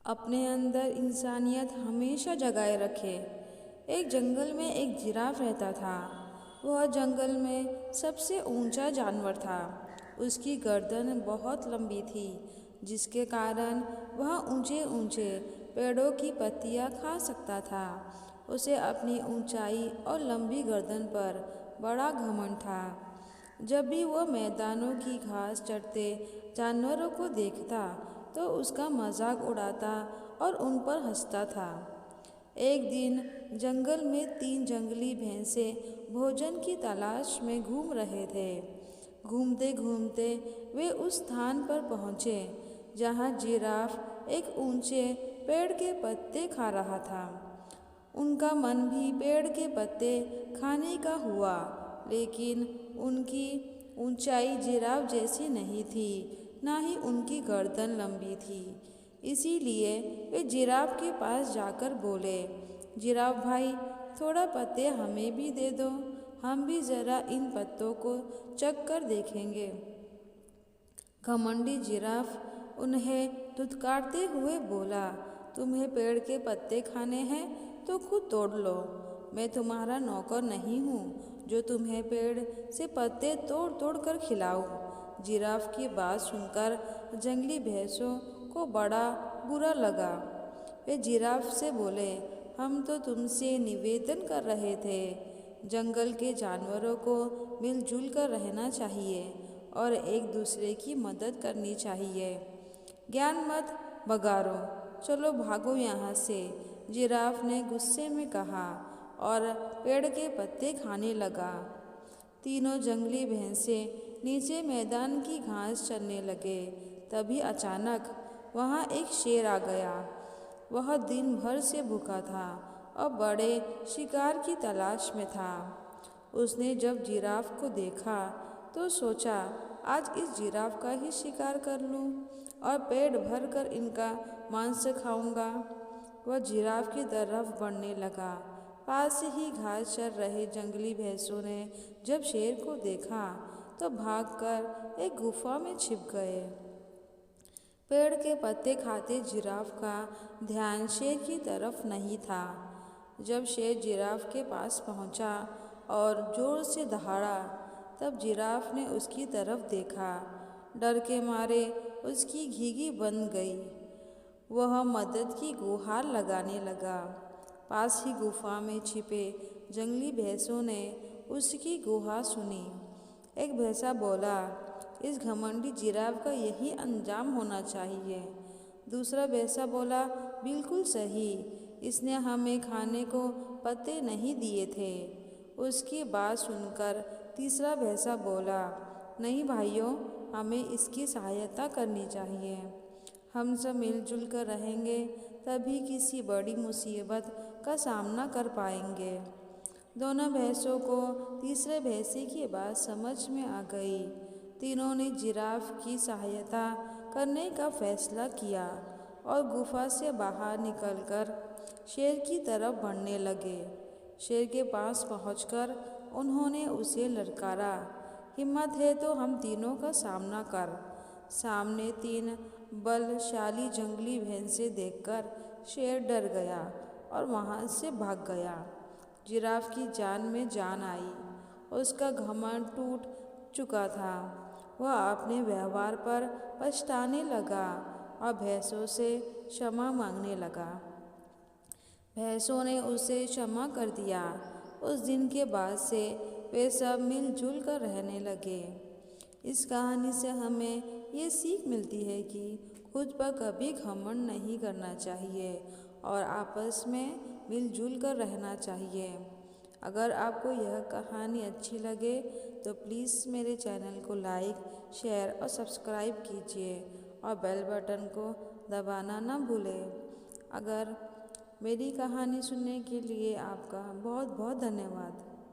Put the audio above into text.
अपने अंदर इंसानियत हमेशा जगाए रखे। एक जंगल में एक जिराफ रहता था। वह जंगल में सबसे ऊंचा जानवर था। उसकी गर्दन बहुत लंबी थी, जिसके कारण वह ऊंचे ऊंचे पेड़ों की पत्तियां खा सकता था। उसे अपनी ऊंचाई और लंबी गर्दन पर बड़ा घमंड था। जब भी वह मैदानों की घास चरते जानवरों को देखता तो उसका मजाक उड़ाता और उन पर हंसता था। एक दिन जंगल में 3 जंगली भैंसें भोजन की तलाश में घूम रहे थे। घूमते घूमते वे उस स्थान पर पहुँचे जहाँ जिराफ एक ऊंचे पेड़ के पत्ते खा रहा था। उनका मन भी पेड़ के पत्ते खाने का हुआ, लेकिन उनकी ऊंचाई जिराफ जैसी नहीं थी, ना ही उनकी गर्दन लंबी थी। इसीलिए वे जिराफ के पास जाकर बोले, जिराफ भाई, थोड़ा पत्ते हमें भी दे दो, हम भी ज़रा इन पत्तों को चख कर देखेंगे। घमंडी जिराफ उन्हें धुतकारते हुए बोला, तुम्हें पेड़ के पत्ते खाने हैं तो खुद तोड़ लो। मैं तुम्हारा नौकर नहीं हूँ जो तुम्हें पेड़ से पत्ते तोड़ तोड़ कर खिलाऊं। जिराफ की बात सुनकर जंगली भैंसों को बड़ा बुरा लगा। वे जिराफ से बोले, हम तो तुमसे निवेदन कर रहे थे। जंगल के जानवरों को मिलजुल कर रहना चाहिए और एक दूसरे की मदद करनी चाहिए। ज्ञान मत बगारो, चलो भागो यहाँ से, जिराफ ने गुस्से में कहा और पेड़ के पत्ते खाने लगा। तीनों जंगली भैंसें नीचे मैदान की घास चरने लगे। तभी अचानक वहाँ एक शेर आ गया। वह दिन भर से भूखा था और बड़े शिकार की तलाश में था। उसने जब जिराफ को देखा तो सोचा, आज इस जिराफ का ही शिकार कर लूं और पेट भर कर इनका मांस खाऊंगा। वह जिराफ की तरफ बढ़ने लगा। पास ही घास चर रहे जंगली भैंसों ने जब शेर को देखा तो भागकर एक गुफा में छिप गए। पेड़ के पत्ते खाते जिराफ का ध्यान शेर की तरफ नहीं था। जब शेर जिराफ के पास पहुंचा और जोर से दहाड़ा, तब जिराफ ने उसकी तरफ देखा। डर के मारे उसकी घीघी बंद गई। वह मदद की गुहार लगाने लगा। पास ही गुफा में छिपे जंगली भैंसों ने उसकी गुहार सुनी। एक भैंसा बोला, इस घमंडी जिराफ का यही अंजाम होना चाहिए। दूसरा भैंसा बोला, बिल्कुल सही, इसने हमें खाने को पत्ते नहीं दिए थे। उसकी बात सुनकर तीसरा भैंसा बोला, नहीं भाइयों, हमें इसकी सहायता करनी चाहिए। हम सब मिलजुल कर रहेंगे तभी किसी बड़ी मुसीबत का सामना कर पाएंगे। दोनों भैंसों को तीसरे भैंसे की बात समझ में आ गई। तीनों ने जिराफ की सहायता करने का फैसला किया और गुफा से बाहर निकलकर शेर की तरफ बढ़ने लगे। शेर के पास पहुंचकर उन्होंने उसे ललकारा, हिम्मत है तो हम तीनों का सामना कर। सामने 3 बलशाली जंगली भैंसें देखकर शेर डर गया और वहां से भाग गया। जिराफ की जान में जान आई। उसका घमंड टूट चुका था। वह अपने व्यवहार पर पछताने लगा और भैंसों से क्षमा मांगने लगा। भैंसों ने उसे क्षमा कर दिया। उस दिन के बाद से वे सब मिलजुल कर रहने लगे। इस कहानी से हमें ये सीख मिलती है कि खुद पर कभी घमंड नहीं करना चाहिए और आपस में मिलजुल कर रहना चाहिए। अगर आपको यह कहानी अच्छी लगे तो प्लीज़ मेरे चैनल को लाइक, शेयर और सब्सक्राइब कीजिए और बेल बटन को दबाना ना भूलें। अगर मेरी कहानी सुनने के लिए आपका बहुत बहुत धन्यवाद।